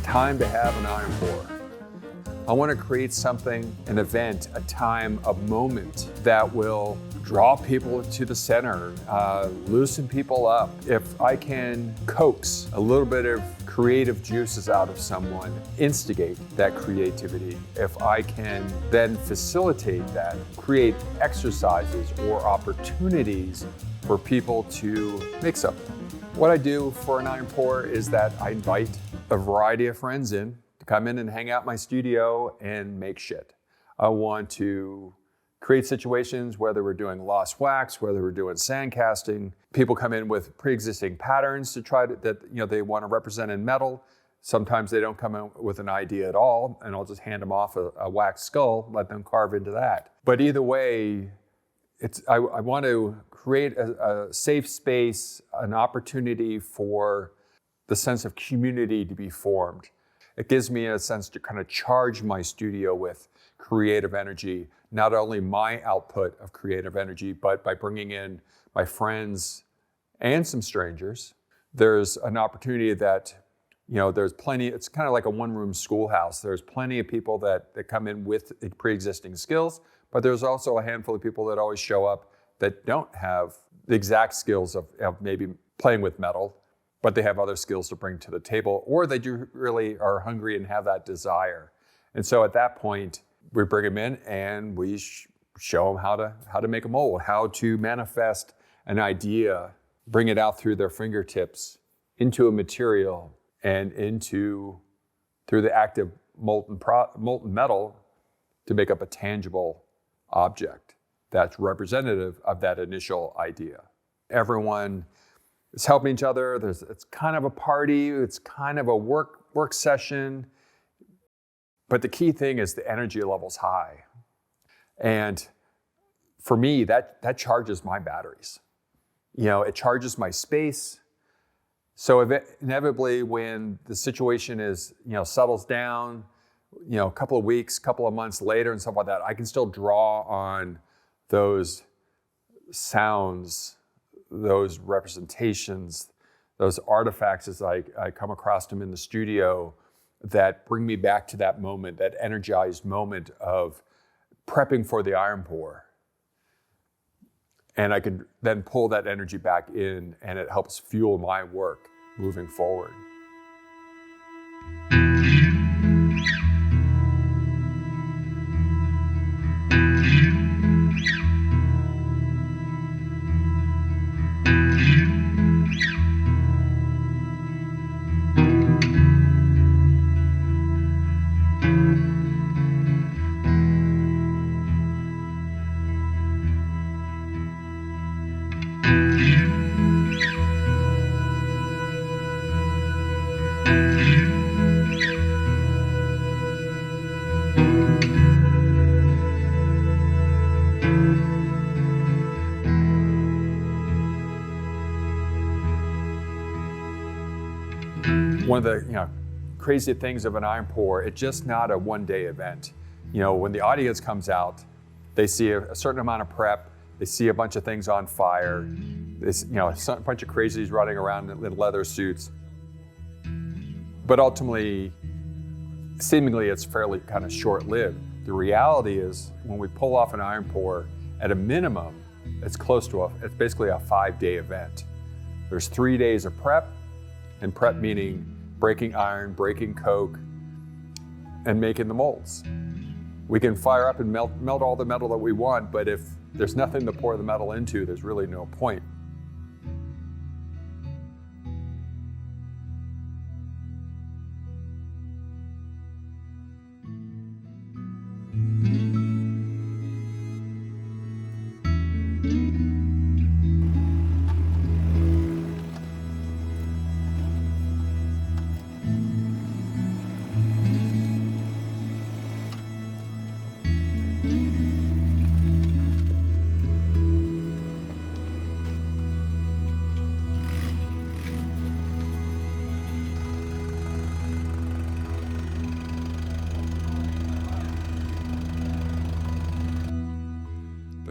time to have an iron pour. I want to create something, an event, a time, a moment that will draw people to the center, loosen people up. If I can coax a little bit of creative juices out of someone, instigate that creativity, if I can then facilitate that, create exercises or opportunities for people to make something. What I do for an iron pour is that I invite a variety of friends in to come in and hang out in my studio and make shit. I want to create situations, whether we're doing lost wax, whether we're doing sand casting. People come in with pre-existing patterns to try to, that they want to represent in metal. Sometimes they don't come in with an idea at all, and I'll just hand them off a wax skull, let them carve into that. But either way, I want to create a safe space, an opportunity for the sense of community to be formed. It gives me a sense to kind of charge my studio with creative energy, not only my output of creative energy, but by bringing in my friends and some strangers. There's an opportunity that, there's plenty, it's kind of like a one-room schoolhouse. There's plenty of people that come in with pre-existing skills, but there's also a handful of people that always show up that don't have the exact skills of maybe playing with metal, but they have other skills to bring to the table, or they do really are hungry and have that desire. And so at that point, we bring them in and we show them how to make a mold, how to manifest an idea, bring it out through their fingertips into a material and through the act of molten metal to make up a tangible object that's representative of that initial idea. Everyone is helping each other. It's kind of a party. It's kind of a work session. But the key thing is the energy level's high. And for me, that charges my batteries. It charges my space. So inevitably when the situation is, settles down, a couple of weeks, couple of months later and stuff like that, I can still draw on those sounds, those representations, those artifacts as I come across them in the studio that bring me back to that moment, that energized moment of prepping for the iron pour. And I can then pull that energy back in, and it helps fuel my work moving forward. One of the crazy things of an iron pour, it's just not a one-day event. When the audience comes out, they see a certain amount of prep, they see a bunch of things on fire, a bunch of crazies running around in leather suits. But ultimately, seemingly it's fairly kind of short-lived. The reality is when we pull off an iron pour, at a minimum, it's basically a 5-day event. There's 3 days of prep, and prep meaning breaking iron, breaking coke, and making the molds. We can fire up and melt all the metal that we want, but if there's nothing to pour the metal into, there's really no point.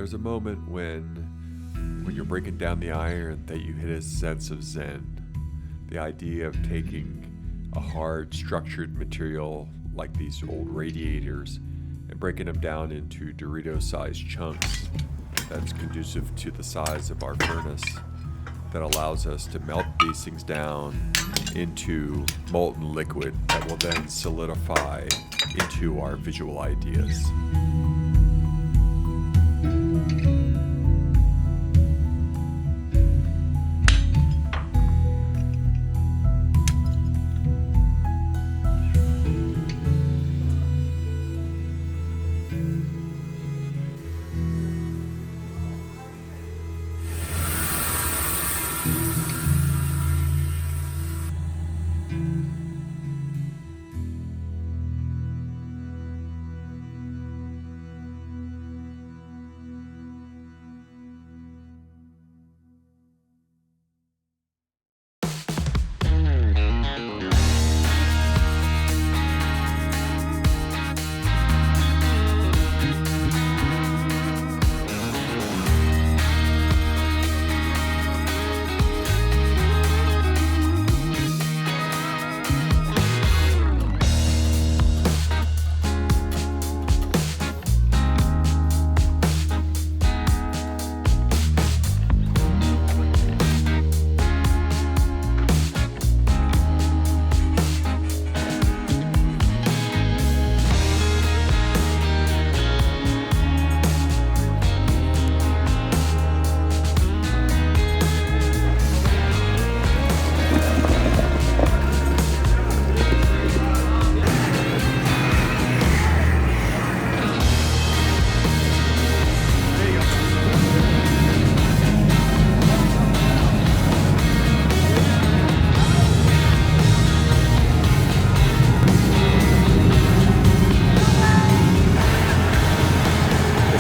There's a moment when you're breaking down the iron that you hit a sense of zen. The idea of taking a hard, structured material like these old radiators and breaking them down into Dorito-sized chunks that's conducive to the size of our furnace, that allows us to melt these things down into molten liquid that will then solidify into our visual ideas.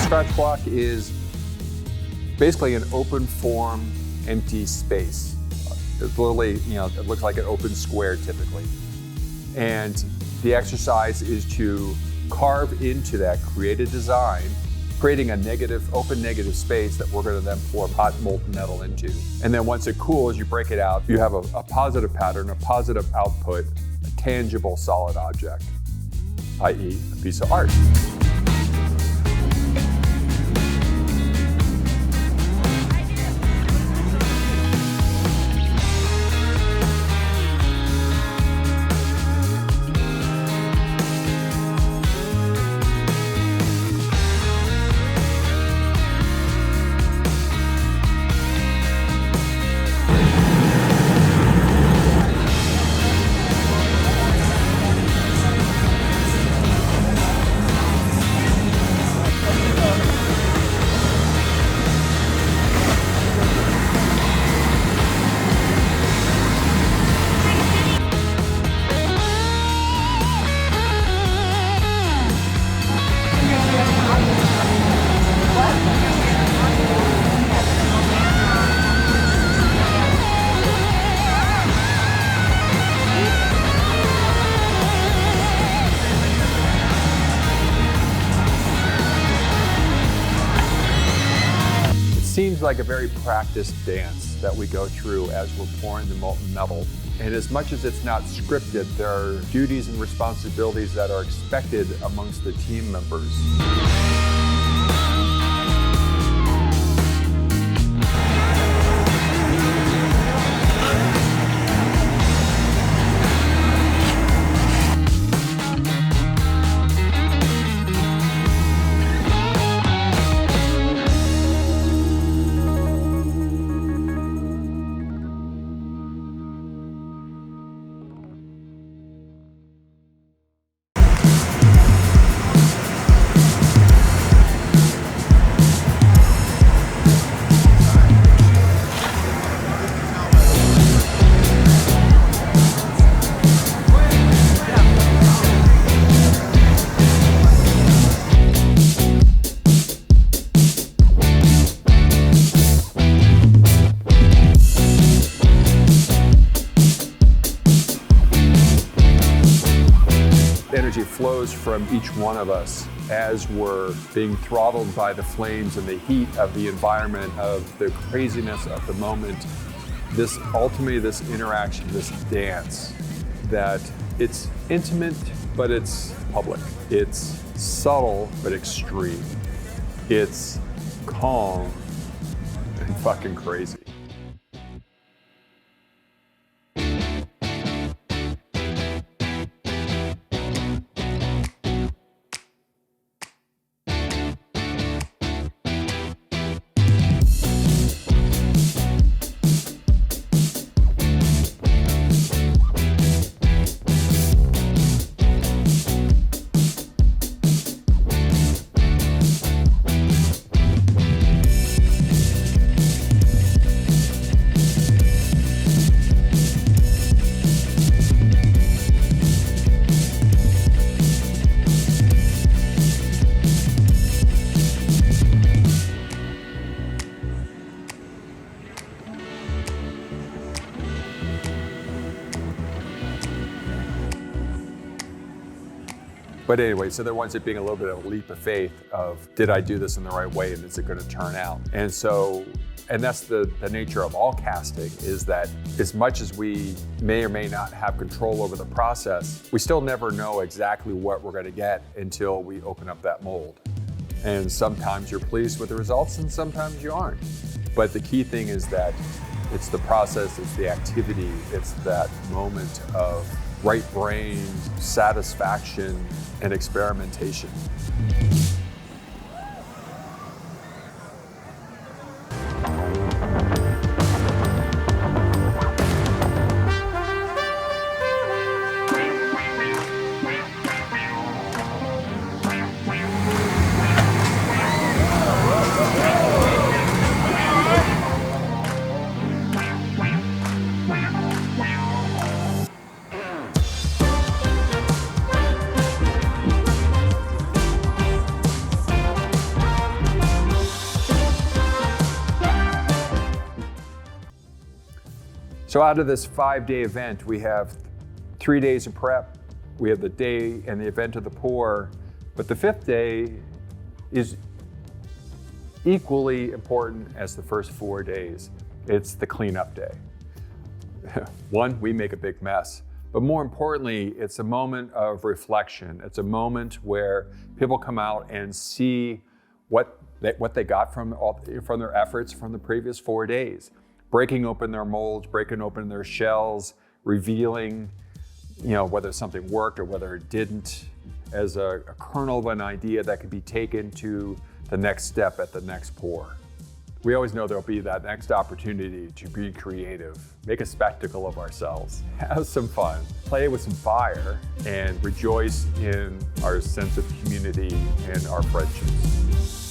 Scratch block is basically an open form, empty space. It's literally, it looks like an open square typically. And the exercise is to carve into that created design, creating a open negative space that we're going to then pour hot molten metal into. And then once it cools, you break it out, you have a positive pattern, a positive output, a tangible solid object, i.e. a piece of art. Seems like a very practiced dance that we go through as we're pouring the molten metal. And as much as it's not scripted, there are duties and responsibilities that are expected amongst the team members. Energy flows from each one of us as we're being throttled by the flames and the heat of the environment, of the craziness of the moment. Ultimately, this interaction, this dance, that it's intimate, but it's public. It's subtle, but extreme. It's calm and fucking crazy. But anyway, so there winds up being a little bit of a leap of faith of, did I do this in the right way and is it going to turn out? And so, and that's the nature of all casting, is that as much as we may or may not have control over the process, we still never know exactly what we're going to get until we open up that mold. And sometimes you're pleased with the results and sometimes you aren't. But the key thing is that it's the process, it's the activity, it's that moment of right-brained satisfaction and experimentation. So out of this 5-day event, we have 3 days of prep, we have the day and the event of the pour, but the 5th day is equally important as the first 4 days. It's the cleanup day. One, we make a big mess, but more importantly, it's a moment of reflection. It's a moment where people come out and see what they got from their efforts from the previous 4 days. Breaking open their molds, breaking open their shells, revealing, whether something worked or whether it didn't, as a kernel of an idea that could be taken to the next step at the next pour. We always know there'll be that next opportunity to be creative, make a spectacle of ourselves, have some fun, play with some fire, and rejoice in our sense of community and our friendships.